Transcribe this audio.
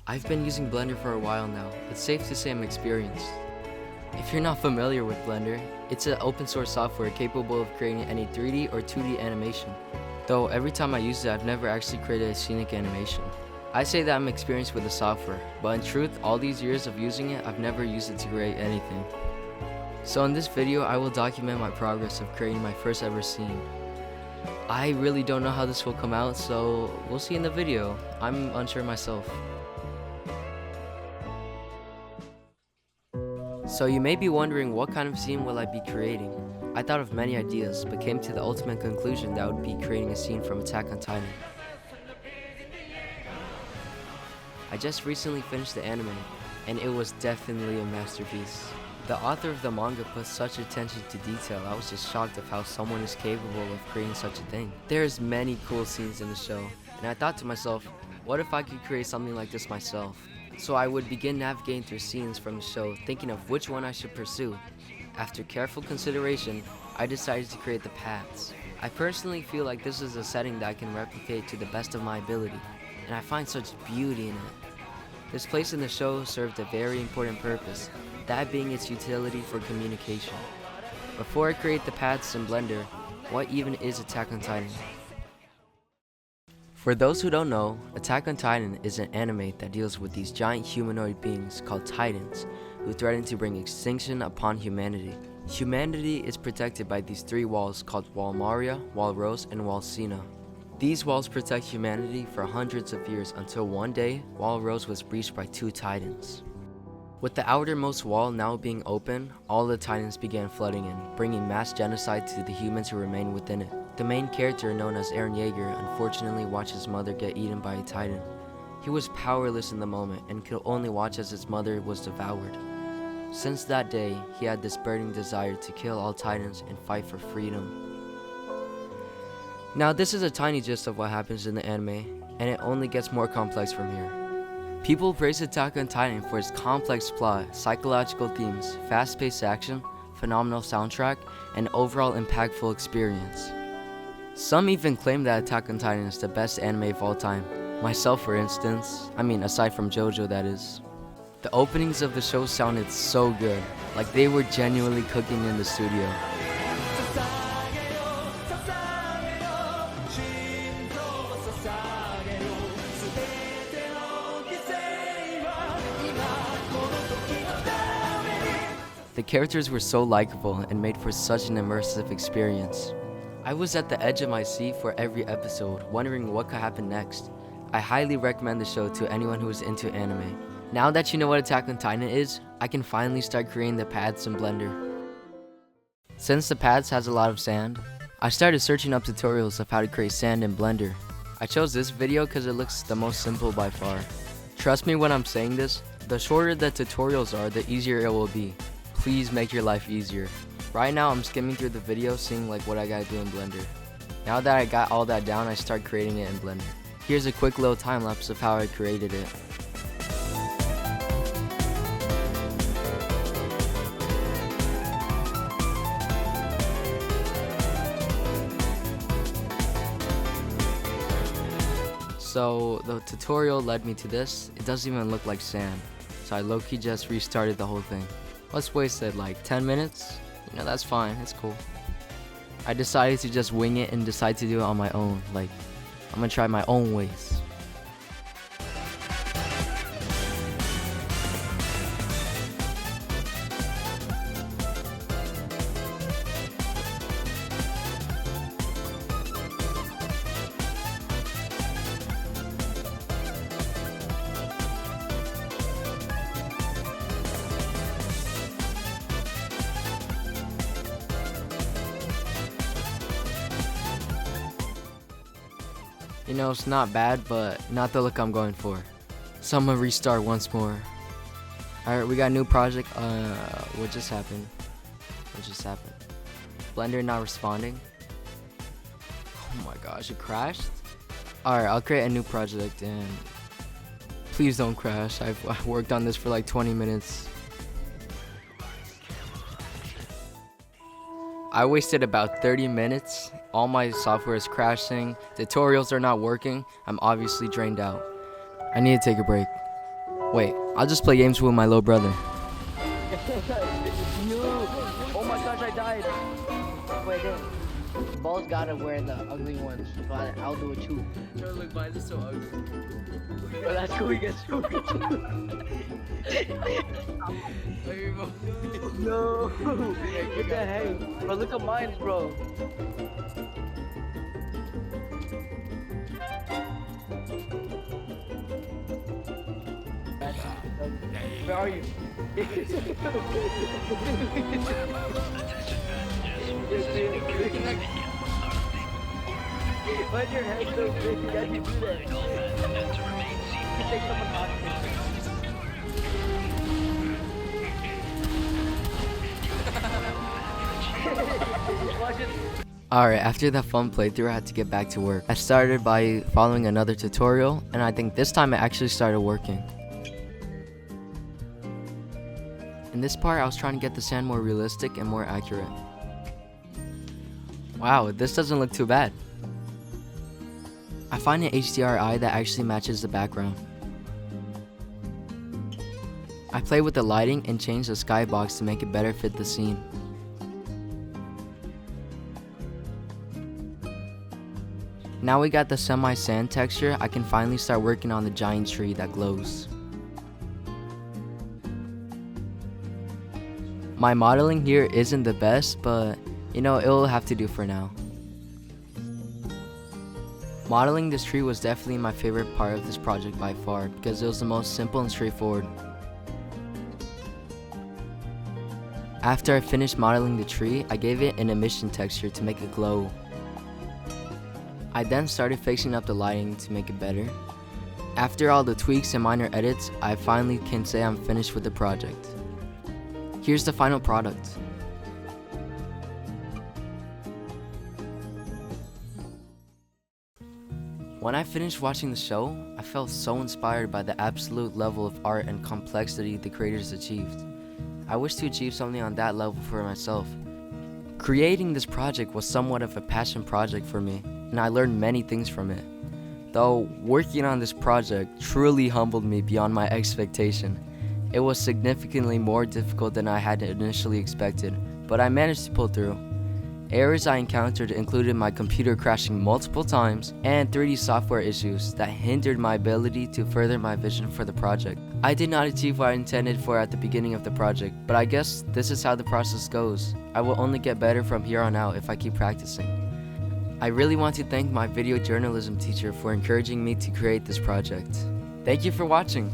I've been using Blender for a while now. It's safe to say I'm experienced. If you're not familiar with Blender, it's an open source software capable of creating any 3D or 2D animation. Though every time I use it, I've never actually created a scenic animation. I say that I'm experienced with the software, but in truth, all these years of using it, I've never used it to create anything. So in this video, I will document my progress of creating my first ever scene. I really don't know how this will come out, so we'll see in the video. I'm unsure myself. So you may be wondering, what kind of scene will I be creating? I thought of many ideas, but came to the ultimate conclusion that I would be creating a scene from Attack on Titan. I just recently finished the anime, and it was definitely a masterpiece. The author of the manga put such attention to detail, I was just shocked of how someone is capable of creating such a thing. There's many cool scenes in the show, and I thought to myself, what if I could create something like this myself? So I would begin navigating through scenes from the show, thinking of which one I should pursue. After careful consideration, I decided to create the paths. I personally feel like this is a setting that I can replicate to the best of my ability, and I find such beauty in it. This place in the show served a very important purpose, that being its utility for communication. Before I create the paths in Blender, what even is Attack on Titan? For those who don't know, Attack on Titan is an anime that deals with these giant humanoid beings called Titans, who threaten to bring extinction upon humanity. Humanity is protected by these three walls called Wall Maria, Wall Rose, and Wall Sina. These walls protect humanity for hundreds of years until one day, Wall Rose was breached by two Titans. With the outermost wall now being open, all the Titans began flooding in, bringing mass genocide to the humans who remained within it. The main character, known as Eren Yeager, unfortunately watched his mother get eaten by a Titan. He was powerless in the moment and could only watch as his mother was devoured. Since that day, he had this burning desire to kill all Titans and fight for freedom. Now this is a tiny gist of what happens in the anime, and it only gets more complex from here. People praise Attack on Titan for its complex plot, psychological themes, fast-paced action, phenomenal soundtrack, and overall impactful experience. Some even claim that Attack on Titan is the best anime of all time. Myself, for instance. Aside from JoJo, that is. The openings of the show sounded so good, like they were genuinely cooking in the studio. The characters were so likable and made for such an immersive experience. I was at the edge of my seat for every episode, wondering what could happen next. I highly recommend the show to anyone who is into anime. Now that you know what Attack on Titan is, I can finally start creating the paths in Blender. Since the paths has a lot of sand, I started searching up tutorials of how to create sand in Blender. I chose this video because it looks the most simple by far. Trust me when I'm saying this, the shorter the tutorials are, the easier it will be. Please make your life easier. Right now I'm skimming through the video, seeing what I gotta do in Blender. Now that I got all that down, I start creating it in Blender. Here's a quick little time lapse of how I created it. So the tutorial led me to this. It doesn't even look like sand. So I low-key just restarted the whole thing. Let's waste it like 10 minutes. That's fine, it's cool. I decided to just wing it and decide to do it on my own. I'm gonna try my own ways. It's not bad, but not the look I'm going for. So I'm gonna restart once more. Alright, we got a new project. What just happened? Blender not responding. Oh my gosh, it crashed? Alright, I'll create a new project and please don't crash. I've worked on this for like 20 minutes. I wasted about 30 minutes. All my software is crashing. Tutorials are not working. I'm obviously drained out. I need to take a break. Wait, I'll just play games with my little brother. No. Oh my gosh, I died. Wait, damn. Ball's gotta wear the ugly ones, but I'll do it too. Bro, look, mine is so ugly. But that's cool, we get through it. No. What the heck? Bro, look at mine, bro. Where are you? Why's your head so big? How do you do that? You take someone hostage. Watch it. Alright, after that fun playthrough, I had to get back to work. I started by following another tutorial, and I think this time it actually started working. In this part, I was trying to get the sand more realistic and more accurate. Wow, this doesn't look too bad. I find an HDRI that actually matches the background. I play with the lighting and change the skybox to make it better fit the scene. Now we got the semi-sand texture, I can finally start working on the giant tree that glows. My modeling here isn't the best, but you know, it'll have to do for now. Modeling this tree was definitely my favorite part of this project by far, because it was the most simple and straightforward. After I finished modeling the tree, I gave it an emission texture to make it glow. I then started fixing up the lighting to make it better. After all the tweaks and minor edits, I finally can say I'm finished with the project. Here's the final product. When I finished watching the show, I felt so inspired by the absolute level of art and complexity the creators achieved. I wish to achieve something on that level for myself. Creating this project was somewhat of a passion project for me, and I learned many things from it. Though working on this project truly humbled me beyond my expectation. It was significantly more difficult than I had initially expected, but I managed to pull through. Errors I encountered included my computer crashing multiple times and 3D software issues that hindered my ability to further my vision for the project. I did not achieve what I intended for at the beginning of the project, but I guess this is how the process goes. I will only get better from here on out if I keep practicing. I really want to thank my video journalism teacher for encouraging me to create this project. Thank you for watching.